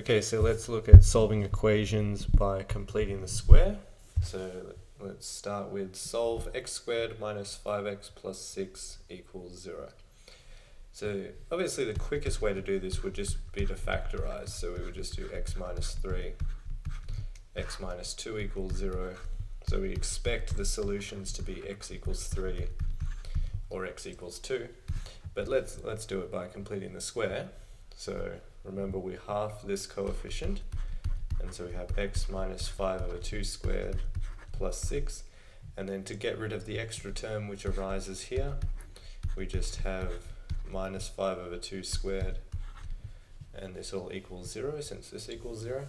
Okay, so let's look at solving equations by completing the square. So let's start with solve x squared minus 5x plus 6 equals 0. So obviously the quickest way to do this would just be to factorize. So we would just do x minus 3, x minus 2 equals 0. So we expect the solutions to be x equals 3 or x equals 2. But let's do it by completing the square. So remember, we half this coefficient, and so we have x minus 5 over 2 squared plus 6, and then to get rid of the extra term which arises here, we just have minus 5 over 2 squared, and this all equals 0 since this equals 0.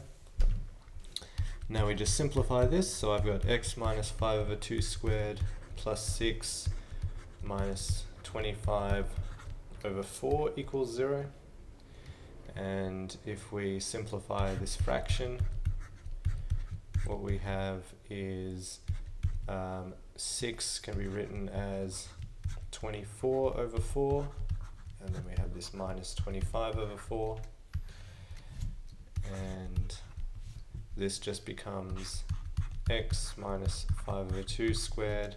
Now we just simplify this, so I've got x minus 5 over 2 squared plus 6 minus 25 over 4 equals 0. And if we simplify this fraction, what we have is 6 can be written as 24 over 4, and then we have this minus 25 over 4, and this just becomes x minus 5 over 2 squared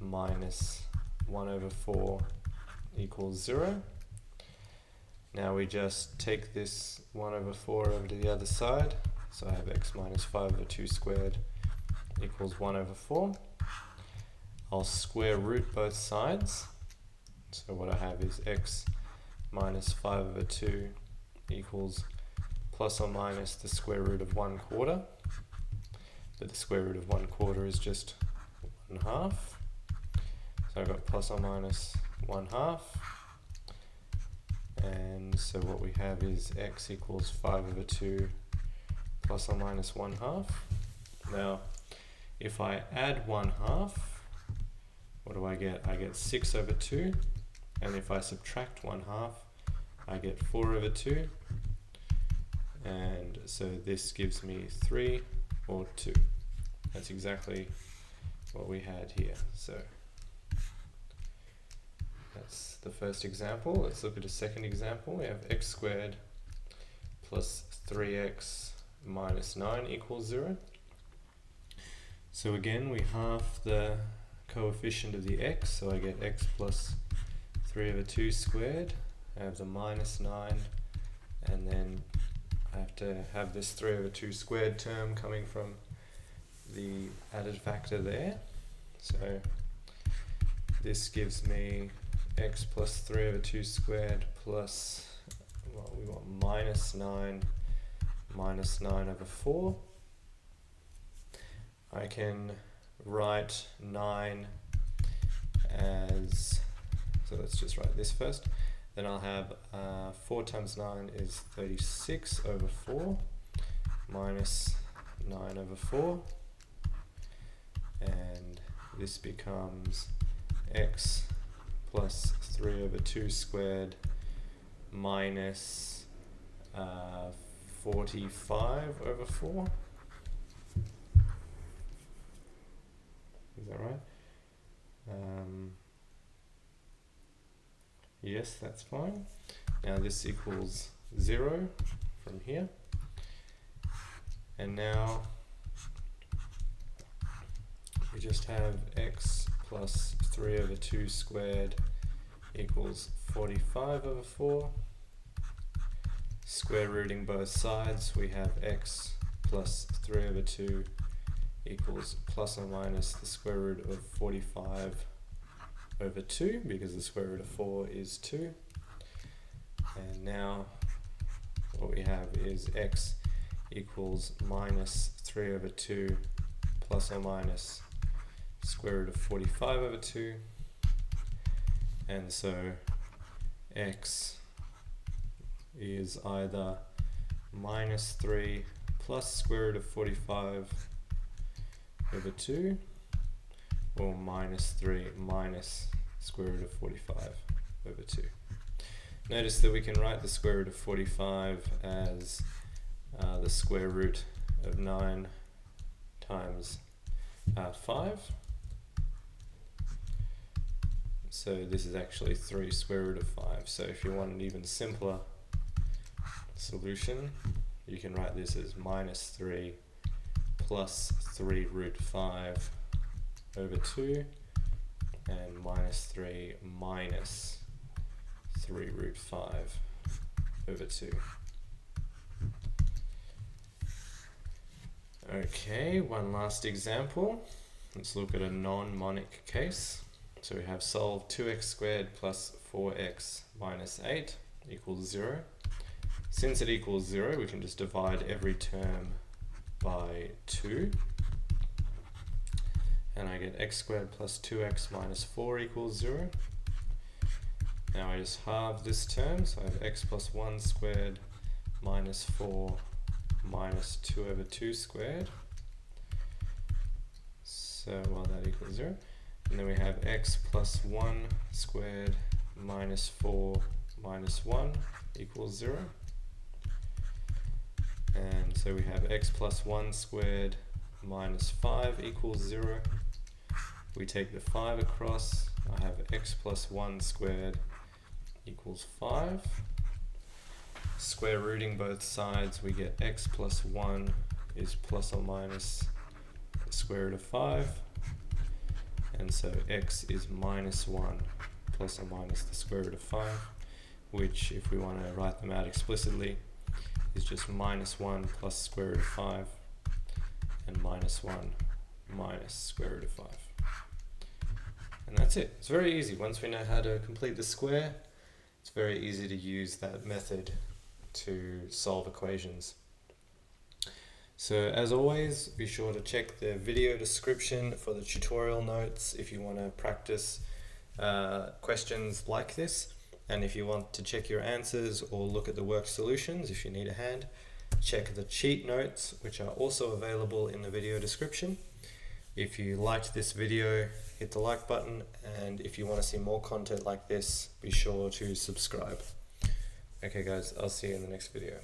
minus 1 over 4 equals 0. Now we just take this 1 over 4 over to the other side, so I have x minus 5 over 2 squared equals 1 over 4. I'll square root both sides, so what I have is x minus 5 over 2 equals plus or minus the square root of 1/4, but the square root of 1/4 is just 1/2, so I've got plus or minus 1/2. And so what we have is x equals 5 over 2 plus or minus 1/2. Now, if I add 1/2, what do I get? I get 6 over 2. And if I subtract 1/2, I get 4 over 2. And so this gives me 3 or 2. That's exactly what we had here. So that's the first example. Let's look at a second example. We have x squared plus 3x minus 9 equals 0. So again, we half the coefficient of the x, so I get x plus 3 over 2 squared. I have the minus 9, and then I have to have this 3 over 2 squared term coming from the added factor there. So this gives me x plus 3 over 2 squared plus, well, we want minus 9 over 4. I can write 9 as, so let's just write this first. Then I'll have 4 times 9 is 36 over 4 minus 9 over 4. And this becomes x plus 3 over 2 squared minus 45 over 4. Is that right? Yes, that's fine. Now this equals 0 from here. And now we just have x plus 3 over 2 squared equals 45 over 4. Square rooting both sides, we have x plus 3 over 2 equals plus or minus the square root of 45 over 2, because the square root of 4 is 2. And now what we have is x equals minus 3 over 2 plus or minus square root of 45 over 2. And so x is either minus 3 plus square root of 45 over 2, or minus 3 minus square root of 45 over 2. Notice that we can write the square root of 45 as the square root of 9 times 5. So this is actually 3 square root of 5. So if you want an even simpler solution, you can write this as minus 3 plus 3 root 5 over 2, and minus 3 minus 3 root 5 over 2. Okay, one last example. Let's look at a non-monic case. So we have solve 2x squared plus 4x minus 8 equals 0. Since it equals 0, we can just divide every term by 2. And I get x squared plus 2x minus 4 equals 0. Now I just halve this term, so I have x plus 1 squared minus 4 minus 2 over 2 squared. So, well, that equals 0. And then we have x plus 1 squared minus 4 minus 1 equals 0. And so we have x plus 1 squared minus 5 equals 0. We take the 5 across. I have x plus 1 squared equals 5. Square rooting both sides, we get x plus 1 is plus or minus the square root of 5. And so x is minus 1 plus or minus the square root of 5, which, if we want to write them out explicitly, is just minus 1 plus square root of 5 and minus 1 minus square root of 5. And that's it. It's very easy. Once we know how to complete the square, it's very easy to use that method to solve equations. So as always, be sure to check the video description for the tutorial notes if you want to practice questions like this. And if you want to check your answers or look at the work solutions, if you need a hand, check the cheat notes, which are also available in the video description. If you liked this video, hit the like button, and if you want to see more content like this, be sure to subscribe. Okay guys, I'll see you in the next video.